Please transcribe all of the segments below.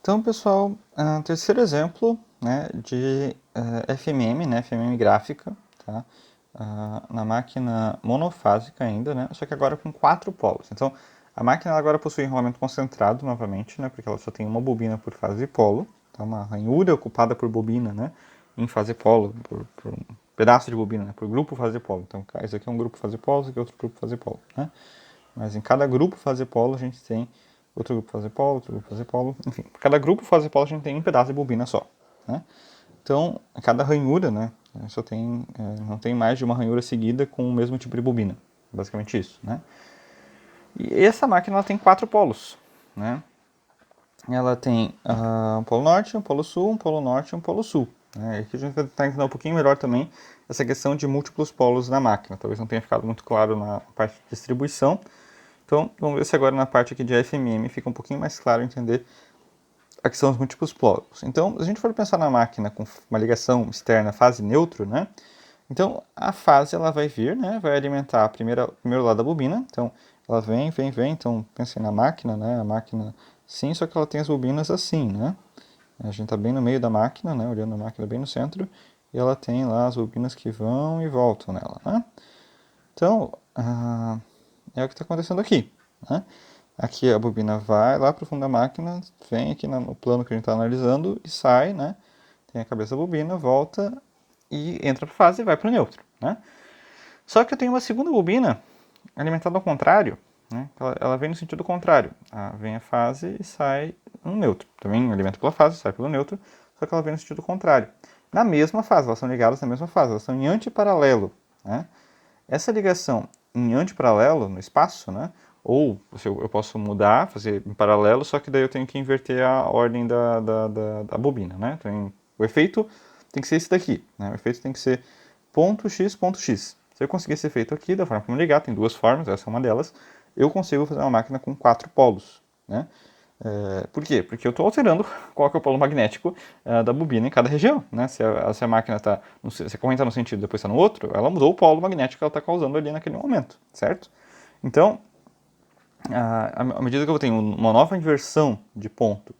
Então, pessoal, terceiro exemplo, né, de FMM, né, FMM gráfica, tá? Na máquina monofásica ainda, né, só que agora com 4 polos. Então, a máquina agora possui enrolamento concentrado novamente, né, porque ela só tem uma bobina por fase e polo, tá? Uma ranhura ocupada por bobina, né, em fase e polo, por um pedaço de bobina, né, por grupo fase e polo. Então, esse aqui é um grupo fase e polo, esse aqui é outro grupo fase e polo, né? Mas em cada grupo fase e polo a gente tem outro grupo fase polo, outro grupo fase polo, enfim. Por cada grupo fase polo a gente tem um pedaço de bobina só, né? Então, cada ranhura, né, só tem, não tem mais de uma ranhura seguida com o mesmo tipo de bobina. Basicamente isso, né? E essa máquina ela tem 4 polos, né? Ela tem um polo norte, um polo sul, um polo norte e um polo sul. Né? Aqui a gente vai tentar entender um pouquinho melhor também essa questão de múltiplos polos na máquina. Talvez não tenha ficado muito claro na parte de distribuição. Então, vamos ver se agora na parte aqui de FMM fica um pouquinho mais claro entender a que são os múltiplos polos. Então, se a gente for pensar na máquina com uma ligação externa fase-neutro, né? Então, a fase ela vai vir, né? Vai alimentar o primeiro lado da bobina. Então, ela vem. Então, pensem na máquina, né? A máquina sim, só que ela tem as bobinas assim, né? A gente está bem no meio da máquina, né? Olhando a máquina bem no centro. E ela tem lá as bobinas que vão e voltam nela, né? Então, é o que está acontecendo aqui, né? Aqui a bobina vai lá para o fundo da máquina, vem aqui no plano que a gente está analisando e sai, né? Tem a cabeça da bobina, volta e entra para a fase e vai para o neutro, né? Só que eu tenho uma segunda bobina alimentada ao contrário, né? Ela vem no sentido contrário. Vem a fase e sai no neutro. Também alimenta pela fase, sai pelo neutro, só que ela vem no sentido contrário. Na mesma fase, elas são ligadas na mesma fase, elas são em antiparalelo, né? Essa ligação em antiparalelo, no espaço, né? Ou eu posso mudar, fazer em paralelo, só que daí eu tenho que inverter a ordem da bobina, né? Então, o efeito tem que ser esse daqui, né? O efeito tem que ser ponto x, ponto x. Se eu conseguir esse efeito aqui, da forma como ligar, tem duas formas, essa é uma delas, eu consigo fazer uma máquina com 4 polos, né? Por quê? Porque eu estou alterando qual que é o polo magnético da bobina em cada região. Né? Se a máquina está, se a corrente está no sentido e depois está no outro, ela mudou o polo magnético que ela está causando ali naquele momento, certo? Então, à medida que eu tenho uma nova inversão de ponto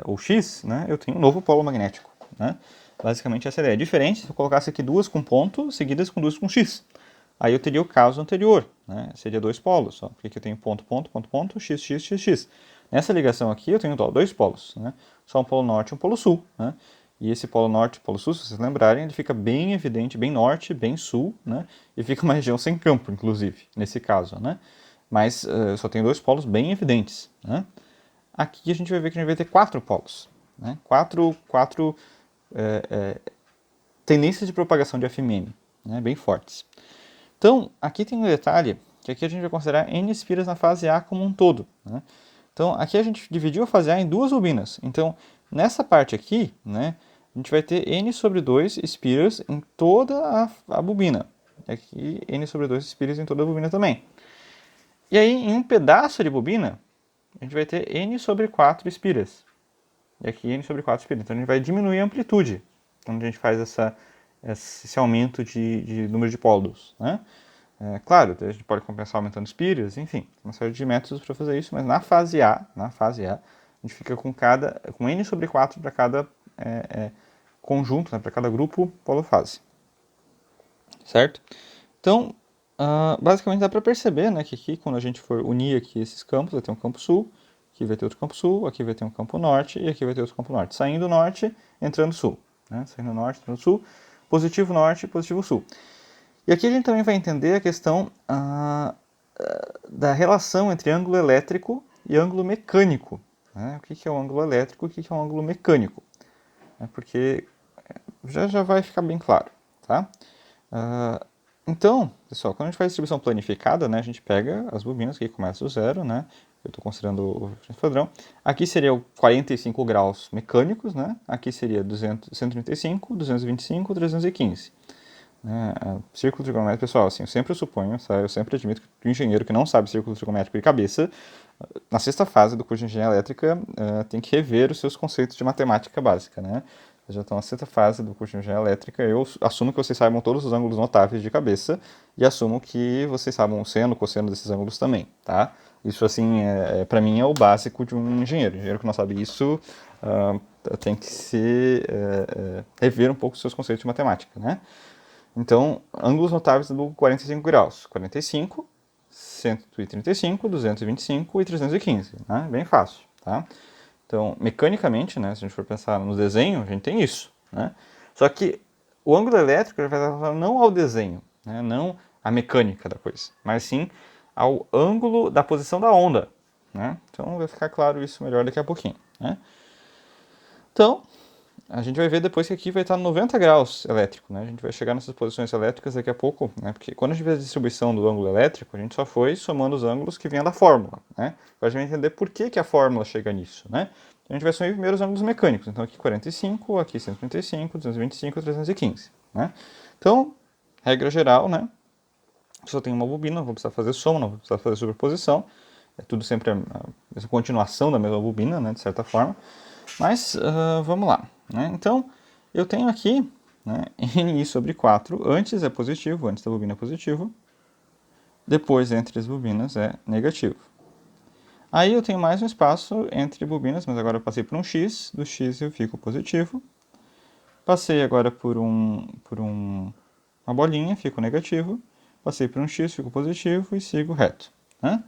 ou x, né, eu tenho um novo polo magnético. Né? Basicamente essa é a ideia. É diferente se eu colocasse aqui duas com ponto seguidas com duas com x. Aí eu teria o caso anterior, né? Seria dois polos, só. Porque aqui eu tenho ponto, ponto, ponto, ponto, x, x, x, x. Nessa ligação aqui eu tenho dois polos, né? Só um polo norte e um polo sul, né? E esse polo norte e polo sul, se vocês lembrarem, ele fica bem evidente, bem norte, bem sul, né? E fica uma região sem campo, inclusive, nesse caso, né? Mas só tem dois polos bem evidentes, né? Aqui a gente vai ver que a gente vai ter 4 polos, né? Quatro tendências de propagação de FMM, né? Bem fortes. Então, aqui tem um detalhe, que aqui a gente vai considerar N espiras na fase A como um todo. Né? Então, aqui a gente dividiu a fase A em duas bobinas. Então, nessa parte aqui, né, a gente vai ter N sobre 2 espiras em toda a bobina. E aqui, N sobre 2 espiras em toda a bobina também. E aí, em um pedaço de bobina, a gente vai ter N sobre 4 espiras. E aqui, N sobre 4 espiras. Então, a gente vai diminuir a amplitude quando a gente faz esse aumento de número de polos. Né? Claro, a gente pode compensar aumentando espiras, enfim, uma série de métodos para fazer isso, mas na fase A, a gente fica com N sobre 4 para cada conjunto, né, para cada grupo polofase. Certo? Então, basicamente dá para perceber, né, que aqui, quando a gente for unir aqui esses campos, vai ter um campo sul, aqui vai ter outro campo sul, aqui vai ter um campo norte e aqui vai ter outro campo norte. Saindo norte, entrando sul. Né? Saindo norte, entrando sul, positivo norte, positivo sul. E aqui a gente também vai entender a questão da relação entre ângulo elétrico e ângulo mecânico. Né? O que é o ângulo elétrico e o que é o ângulo mecânico. Porque já vai ficar bem claro. Tá? Então, pessoal, quando a gente faz distribuição planificada, né, a gente pega as bobinas que começam do zero, né? Eu estou considerando o padrão. Aqui seria o 45 graus mecânicos, né? Aqui seria 135, 225, 315. Círculo trigonométrico, pessoal, assim, eu sempre suponho, tá? Eu sempre admito que o engenheiro que não sabe círculo trigonométrico de cabeça, na sexta fase do curso de engenharia elétrica, tem que rever os seus conceitos de matemática básica, né? Já estão na sexta fase do curso de engenharia elétrica, eu assumo que vocês saibam todos os ângulos notáveis de cabeça e assumo que vocês saibam o seno, cosseno desses ângulos também, tá? Isso, assim, para mim é o básico de um engenheiro. Engenheiro que não sabe isso tem que rever um pouco os seus conceitos de matemática, né? Então, ângulos notáveis do 45 graus. 45, 135, 225 e 315, né? Bem fácil, tá? Então, mecanicamente, né, se a gente for pensar no desenho, a gente tem isso, né? Só que o ângulo elétrico vai estar não ao desenho, né, não à mecânica da coisa, mas sim ao ângulo da posição da onda, né? Então vai ficar claro isso melhor daqui a pouquinho, né? Então, a gente vai ver depois que aqui vai estar 90 graus elétrico, né? A gente vai chegar nessas posições elétricas daqui a pouco, né? Porque quando a gente vê a distribuição do ângulo elétrico, a gente só foi somando os ângulos que vinham da fórmula, né? Agora a gente vai entender por que a fórmula chega nisso, né? A gente vai somar primeiro os ângulos mecânicos. Então aqui 45, aqui 135, 225 e 315, né? Então, regra geral, né? Se eu tenho uma bobina, não vou precisar fazer soma, não vou precisar fazer superposição. É tudo sempre a continuação da mesma bobina, né? De certa forma. Mas vamos lá, né? Então, eu tenho aqui, né, NI sobre 4, antes é positivo, antes da bobina é positivo, depois entre as bobinas é negativo. Aí eu tenho mais um espaço entre bobinas, mas agora eu passei por um X, do X eu fico positivo. Passei agora por uma bolinha, fico negativo. Passei por um X, fico positivo e sigo reto, né?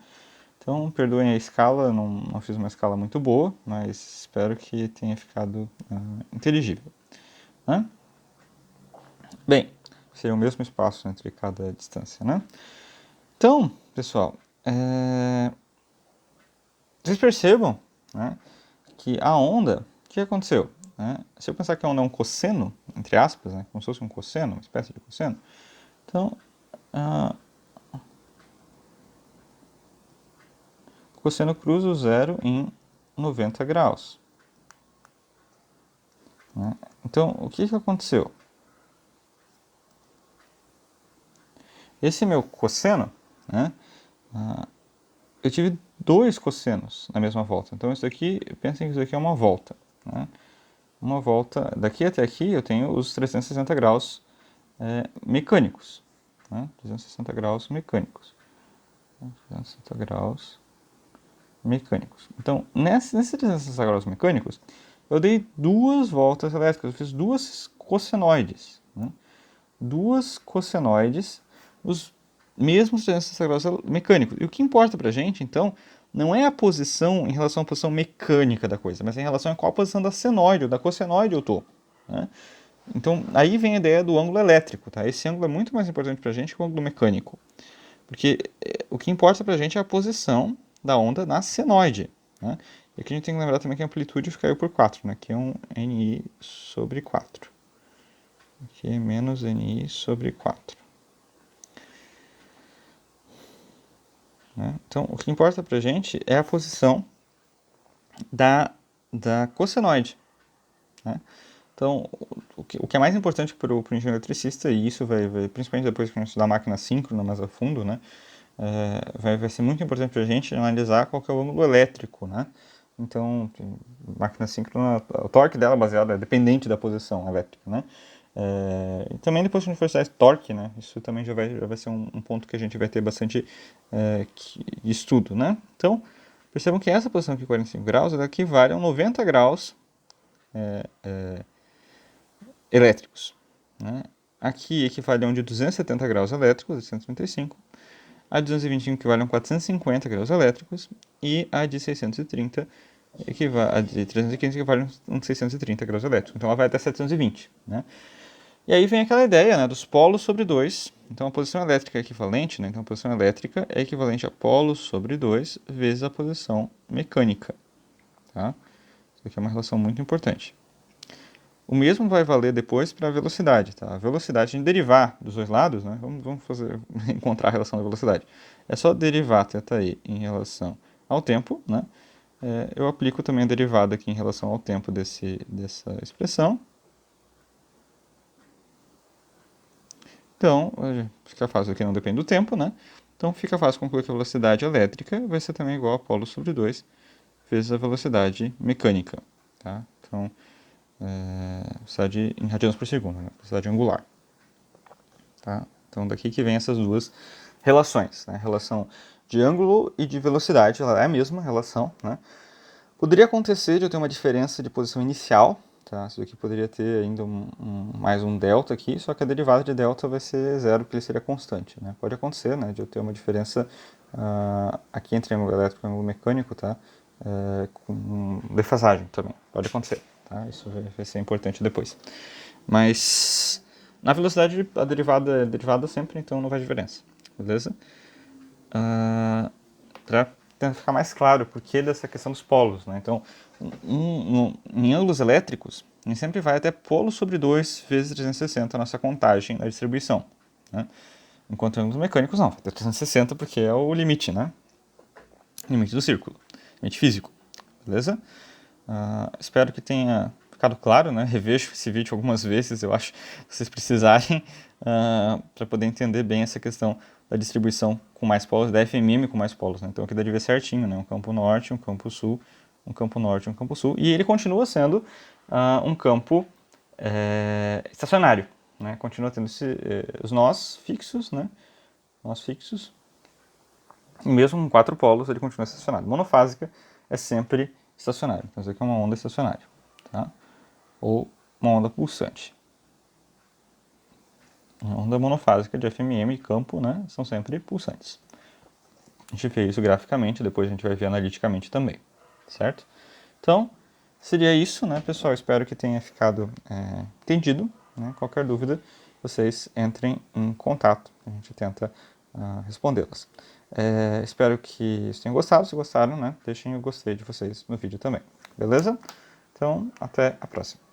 Então, perdoem a escala, não fiz uma escala muito boa, mas espero que tenha ficado inteligível, né? Bem, seria o mesmo espaço entre cada distância, né? Então, pessoal, vocês percebam, né, que a onda, o que aconteceu? Né? Se eu pensar que a onda é um cosseno, entre aspas, né, como se fosse um cosseno, uma espécie de cosseno, então, o cosseno cruza o zero em 90 graus. Né? Então, o que aconteceu? Esse meu cosseno, né, eu tive dois cossenos na mesma volta. Então, isso aqui, pensem que isso aqui é uma volta. Né? Uma volta, daqui até aqui eu tenho os 360 graus mecânicos. Né? 360 graus mecânicos. 360 graus mecânicos. Então, nesses 360 graus mecânicos, eu dei duas voltas elétricas. Eu fiz duas cossenoides. Né? Duas cossenoides, os mesmos 360 graus mecânicos. E o que importa pra gente, então, não é a posição em relação à posição mecânica da coisa, mas em relação a qual posição da senoide ou da cossenoide eu estou. Né? Então, aí vem a ideia do ângulo elétrico. Tá? Esse ângulo é muito mais importante para a gente que o ângulo mecânico. Porque o que importa para a gente é a posição da onda na senoide. Né? E aqui a gente tem que lembrar também que a amplitude caiu por 4. Né? Aqui é um NI sobre 4. Aqui é menos NI sobre 4. Né? Então, o que importa para a gente é a posição da cossenoide. Né? Então, o que é mais importante para o engenheiro eletricista, e isso vai, principalmente depois que a gente estudar máquina síncrona mais a fundo, né, vai ser muito importante para a gente analisar qual que é o ângulo elétrico. Né? Então, máquina síncrona, o torque dela é dependente da posição elétrica. Né? E também depois que a gente for estudar torque, né, isso também já vai ser um ponto que a gente vai ter bastante estudo. Né? Então, percebam que essa posição aqui, 45 graus, ela equivale a 90 graus elétricos. Né? Aqui equivale a um de 270 graus elétricos, de 135. A de 225 equivale a 450 graus elétricos. E a de 630 a de 315 equivale a 630 graus elétricos. Então ela vai até 720. Né? E aí vem aquela ideia, né, dos polos sobre 2. Então a posição elétrica é equivalente, né? Então a posição elétrica é equivalente a polos sobre 2 vezes a posição mecânica. Tá? Isso aqui é uma relação muito importante. O mesmo vai valer depois para a velocidade. Tá? A velocidade, em derivar dos dois lados, né? Vamos encontrar a relação da velocidade. É só derivar θi em relação ao tempo. Né? Eu aplico também a derivada aqui em relação ao tempo dessa expressão. Então, fica fácil aqui, não depende do tempo, né? Então fica fácil concluir que a velocidade elétrica vai ser também igual a polo sobre 2 vezes a velocidade mecânica. Tá? Então, velocidade em radianos por segundo, né? Velocidade angular. Tá? Então daqui que vem essas duas relações. Né? A relação de ângulo e de velocidade, ela é a mesma relação, né? Poderia acontecer de eu ter uma diferença de posição inicial, tá? Isso aqui poderia ter ainda mais um delta aqui, só que a derivada de delta vai ser zero, porque ele seria constante, né? Pode acontecer, né, de eu ter uma diferença aqui entre ângulo elétrico e ângulo mecânico, tá? Com defasagem também, pode acontecer, tá? Isso vai ser importante depois. Mas na velocidade a derivada é derivada sempre, então não faz diferença, beleza? Para tentar ficar mais claro o porquê dessa questão dos polos, né? Então, em ângulos elétricos, a gente sempre vai até polo sobre 2 vezes 360 a nossa contagem da distribuição, né? Enquanto em ângulos mecânicos não, vai ter 360 porque é o limite, né? Limite do círculo, limite físico, beleza? Espero que tenha ficado claro, né? Revejo esse vídeo algumas vezes, eu acho, se vocês precisarem, para poder entender bem essa questão da distribuição com mais polos, da FMM com mais polos, né? Então aqui dá de ver certinho, né? Um campo norte, um campo sul, um campo norte, um campo sul, e ele continua sendo um campo estacionário, né? Continua tendo os nós fixos, né? Nós fixos, e mesmo com 4 polos ele continua estacionário. Monofásica é sempre estacionário, então isso aqui é uma onda estacionária, tá? Ou uma onda pulsante. A onda monofásica de FMM e campo, né, são sempre pulsantes. A gente vê isso graficamente, depois a gente vai ver analiticamente também, certo? Então, seria isso, né, pessoal? Espero que tenha ficado entendido, né? Qualquer dúvida, vocês entrem em contato, a gente tenta respondê-las. Espero que vocês tenham gostado. Se gostaram, né, deixem o gostei de vocês no vídeo também, beleza? Então, até a próxima.